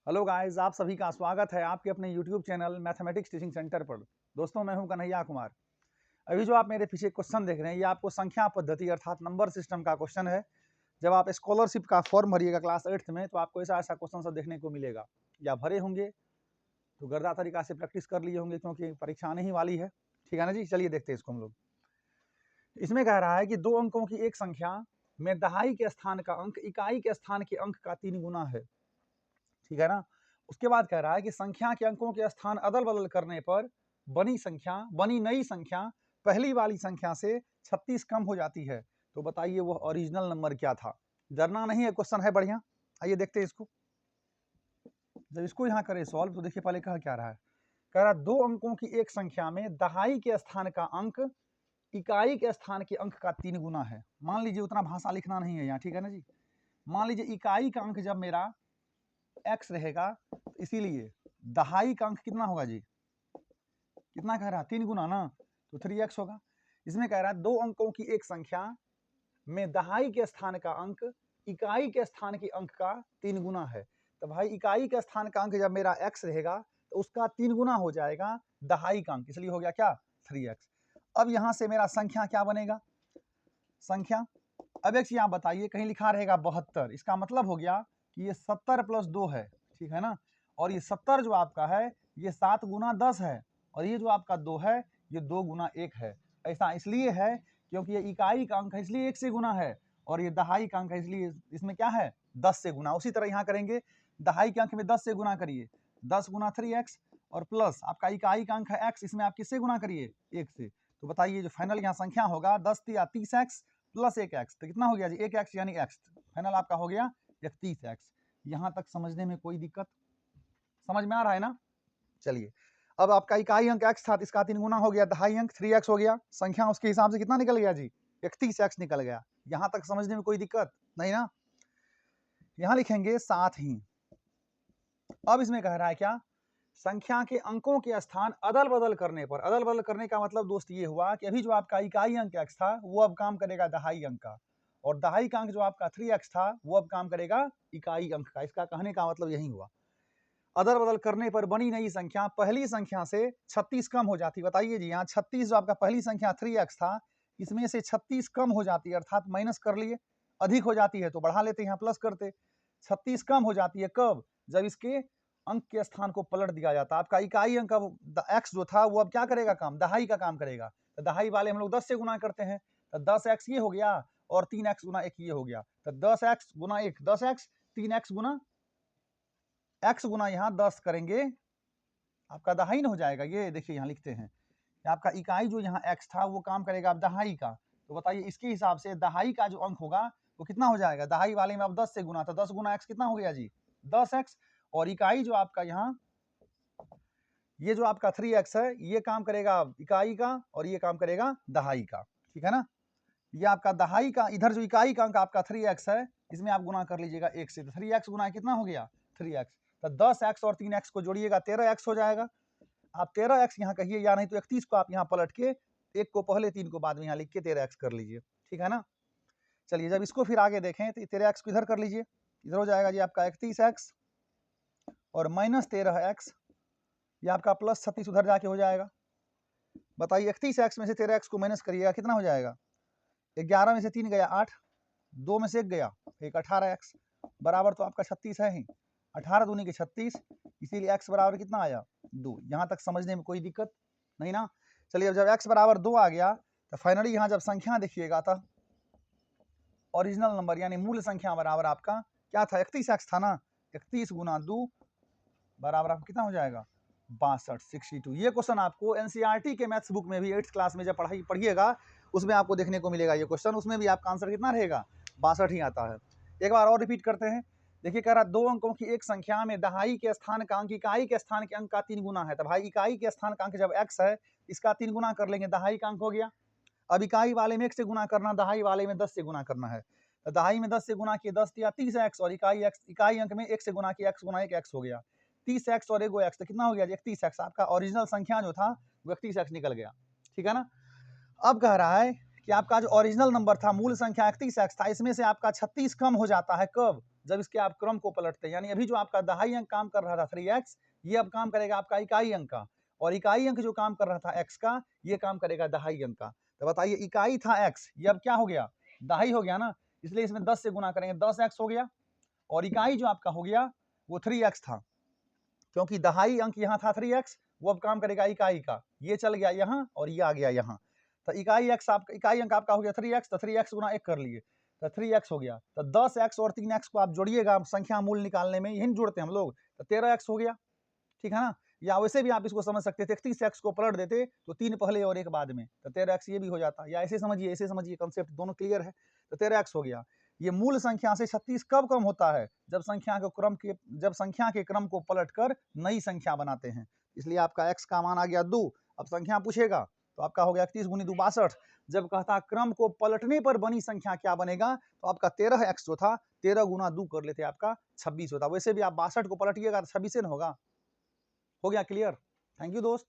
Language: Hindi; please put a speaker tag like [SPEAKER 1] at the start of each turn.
[SPEAKER 1] हेलो गाइस, आप सभी का स्वागत है आपके अपने YouTube channel mathematics teaching centre पर। दोस्तों, मैं हूं कन्हैया कुमार। अभी जो आप मेरे पीछे क्वेश्चन देख रहे हैं, ये आपको संख्या पद्धति अर्थात नंबर सिस्टम का क्वेश्चन है। जब आप स्कॉलरशिप का फॉर्म भरिएगा क्लास 8th में, तो आपको ऐसा ऐसा क्वेश्चन सब देखने को मिलेगा। या भरे होंगे तो गर्दा तरीका से प्रैक्टिस कर लिए होंगे, क्योंकि परीक्षा आने ही वाली है। ठीक है ना जी। चलिए देखते हैं इसको हम लोग। इसमें कह रहा है कि 2 अंकों की एक संख्या में दहाई के स्थान का अंक इकाई के स्थान के अंक का 3 गुना है। ठीक है ना। उसके बाद कह रहा है कि संख्या के अंकों के स्थान अदल बदल करने पर बनी नई संख्या पहली वाली संख्या से 36 कम हो जाती है। तो बताइए वो ओरिजिनल नंबर क्या था। डरना नहीं है, क्वेश्चन है बढ़िया। आइए देखते हैं इसको। जब इसको यहाँ करें सॉल्व, तो देखिए पहले कह क्या रहा है। कह रहा है 2 अंकों की एक संख्या में दहाई के स्थान का अंक इकाई के स्थान के अंक का 3 गुना है। मान लीजिए उतना भाषा लिखना नहीं है यहाँ, ठीक है ना जी। मान लीजिए इकाई का अंक जब मेरा x रहेगा, तो इसीलिए दहाई का अंक कितना होगा जी, कितना कह रहा है 3 गुना ना, तो 3x होगा। इसमें कह रहा है 2 अंकों की एक संख्या में दहाई के स्थान का अंक इकाई के स्थान के अंक का 3 गुना है। तो भाई इकाई के स्थान का अंक जब मेरा x रहेगा, तो उसका 3 गुना हो जाएगा दहाई का अंक, इसलिए हो गया क्या 3x। अब यहां से मेरा संख्या क्या बनेगा, संख्या अब x यहाँ बताइए, कहीं लिखा रहेगा 72, इसका मतलब हो गया कि ये 70 + 2 है। ठीक है ना। और ये 70 जो आपका है, ये 7 गुना 10 है। और ये जो आपका 2 है, ये 2 गुना 1 है। ऐसा इसलिए है क्योंकि ये इकाई का अंक है, इसलिए 1 से गुना है। और ये दहाई का अंक है, इसलिए इसमें क्या है 10 से गुना। उसी तरह यहाँ करेंगे, दहाई के अंक में 10 से गुना करिए, 10 गुना 3x, और प्लस आपका इकाई का अंक है x, इसमें आप किससे गुना करिए 1 से। तो बताइए जो फाइनल यहाँ संख्या होगा 10 या 30x प्लस 1x, तो कितना हो गया जी 1x यानी x। फाइनल आपका हो गया 31x। यहाँ तक समझने में कोई दिक्कत, समझ में आ रहा है ना। चलिए, अब आपका इकाई अंक x था, इसका 3 गुना हो गया, दहाई अंक 3x हो गया। संख्या उसके हिसाब से कितना निकल गया जी 31x निकल गया। यहाँ तक समझने में कोई दिक्कत नहीं ना। यहाँ लिखेंगे साथ ही। अब इसमें कह रहा है क्या, संख्या के अंकों के स्थान अदल बदल करने पर, अदल बदल करने का मतलब दोस्त ये हुआ कि अभी जो आपका इकाई अंक x था, वो अब काम करेगा दहाई अंक का, और दहाई का अंक जो आपका 3x था, वो अब काम करेगा इकाई अंक का। इसका कहने का मतलब यही हुआ। अदल बदल करने पर बनी नई संख्या पहली संख्या से 36 कम हो जाती। बताइए जी, यहाँ 36 जो आपका पहली संख्या 3x था, इसमें से 36 कम हो जाती है, अर्थात माइनस कर लिए। अधिक हो जाती है तो बढ़ा लेते, यहाँ प्लस करते। 36 कम हो जाती है कब, जब इसके अंक के स्थान को पलट दिया जाता है। आपका इकाई अंक x जो था, वो अब क्या करेगा काम, दहाई का काम करेगा। तो दहाई वाले हम लोग 10 से गुना करते हैं, तो 10x ये हो गया, और 3x गुना 1 ये हो गया। तो 10x गुना 1 10x, 3x गुना x गुना यहाँ 10 करेंगे, आपका दहाई न हो जाएगा। ये देखिए यहाँ लिखते हैं, आपका इकाई जो यहाँ x था, वो काम करेगा अब दहाई का। तो बताइए इसके हिसाब से दहाई का जो अंक होगा वो कितना हो जाएगा, दहाई वाले में अब 10 से गुना, तो 10 गुना x कितना हो गया जी 10x। और इकाई जो आपका यहाँ ये जो आपका 3x है, ये काम करेगा इकाई का, और ये काम करेगा दहाई का। ठीक है ना। ये आपका दहाई का, इधर जो इकाई का अंक आपका 3x है, इसमें आप गुना कर लीजिएगा 1 से। तो 3x गुना कितना हो गया 3x। तो 10x और 3x को जोड़िएगा 13x हो जाएगा। आप 13x यहाँ कहिए, या नहीं तो 31 को आप यहाँ पलट के 1 को पहले 3 को बाद में यहाँ लिख के 13x कर लीजिए। ठीक है ना। चलिए, जब इसको फिर आगे देखें, तो 13x को इधर कर लीजिए, इधर हो जाएगा जी आपका 31x और माइनस 13x, ये आपका प्लस 36 उधर जाके हो जाएगा। बताइए 31x में से 13x को माइनस करिएगा, कितना हो जाएगा, 11 में से 3 गया 8, 2 में से 1 गया, एक 18x बराबर तो आपका 36 है ही। 18 दूनी के 36, इसीलिए x बराबर कितना आया 2। यहाँ तक समझने में कोई दिक्कत नहीं ना। चलिए, अब जब x बराबर 2 आ गया, तो फाइनली यहाँ जब संख्या देखिएगा, तो ओरिजिनल नंबर यानी मूल संख्या बराबर आपका क्या था 31x था ना। 31 गुना 2 बराबर आपका कितना हो जाएगा 62 62। ये क्वेश्चन आपको एनसीईआरटी के मैथ्स बुक में भी 8th क्लास में जब पढ़िएगा, उसमें आपको देखने को मिलेगा ये क्वेश्चन। उसमें भी आपका आंसर कितना रहेगा 62 ही आता है। एक बार और रिपीट करते हैं। देखिए, कह रहा 2 अंकों की एक संख्या में दहाई के स्थान का अंक इकाई के स्थान के अंक का 3 गुना है। तो भाई इकाई के स्थान का अंक जब x है, इसका 3 गुना कर लेंगे, दहाई का अंक हो गया। अब इकाई वाले में 1 से गुना करना, दहाई वाले में 10 से गुना करना है। तो दहाई में 10 से गुना किए 10 या 30x, और इकाई अंक में 1 से गुना किया x गुना 1 x हो गया। 30x और 1 x, तो कितना हो गया 31x। आपका ओरिजिनल संख्या जो था वो 31x निकल गया। ठीक है ना। अब कह रहा है कि आपका जो ओरिजिनल नंबर था, मूल संख्या 31x था, इसमें से आपका 36 कम हो जाता है कब, जब इसके आप क्रम को पलटते हैं। यानी अभी जो आपका दहाई अंक काम कर रहा था 3x, ये अब काम करेगा आपका इकाई अंक का, और इकाई अंक जो काम कर रहा था x का, ये काम करेगा दहाई अंक का। तो बताइए, इकाई था x, ये अब क्या हो गया, दहाई हो गया ना, इसलिए इसमें 10 से गुना करेंगे, 10x हो गया, और इकाई जो आपका हो गया वो 3x था, क्योंकि दहाई अंक यहाँ था 3x, वो अब काम करेगा इकाई का, ये चल गया यहाँ और ये आ गया यहाँ। तो इकाई अंक आपका हो गया 3x, तो 3x गुना 1 कर लिए तो 3x हो गया। तो 10x और 3x को आप जोड़िएगा संख्या मूल निकालने में, यही जोड़ते हैं हम लोग, तो 13x हो गया, ठीक है ना। या वैसे भी आप इसको समझ सकते थे, 31x को पलट देते तो 3 पहले और 1 बाद में, तो 13x ये भी हो जाता। या ऐसे समझिए कंसेप्ट दोनों क्लियर है। तो 13x हो गया। ये मूल संख्या से 36 कब कम होता है, जब संख्या के क्रम को पलटकर नई संख्या बनाते हैं। इसलिए आपका x का मान आ गया 2। अब संख्या पूछेगा तो आपका हो गया 31 गुनी 2 62। जब कहता क्रम को पलटने पर बनी संख्या क्या बनेगा, तो आपका 13x जो था 13 गुना 2 कर लेते आपका 26 होता। वैसे भी आप 62 को पलटिएगा तो 26 न होगा। हो गया क्लियर। थैंक यू दोस्त।